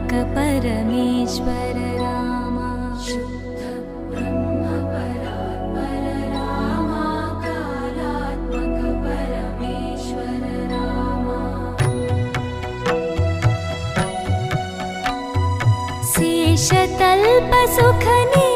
कालात्मक परमेश्वर रामा। शुद्ध ब्रह्म परात्पर रामा, कालात्मक परमेश्वर रामा। शेषतल्प सुखनि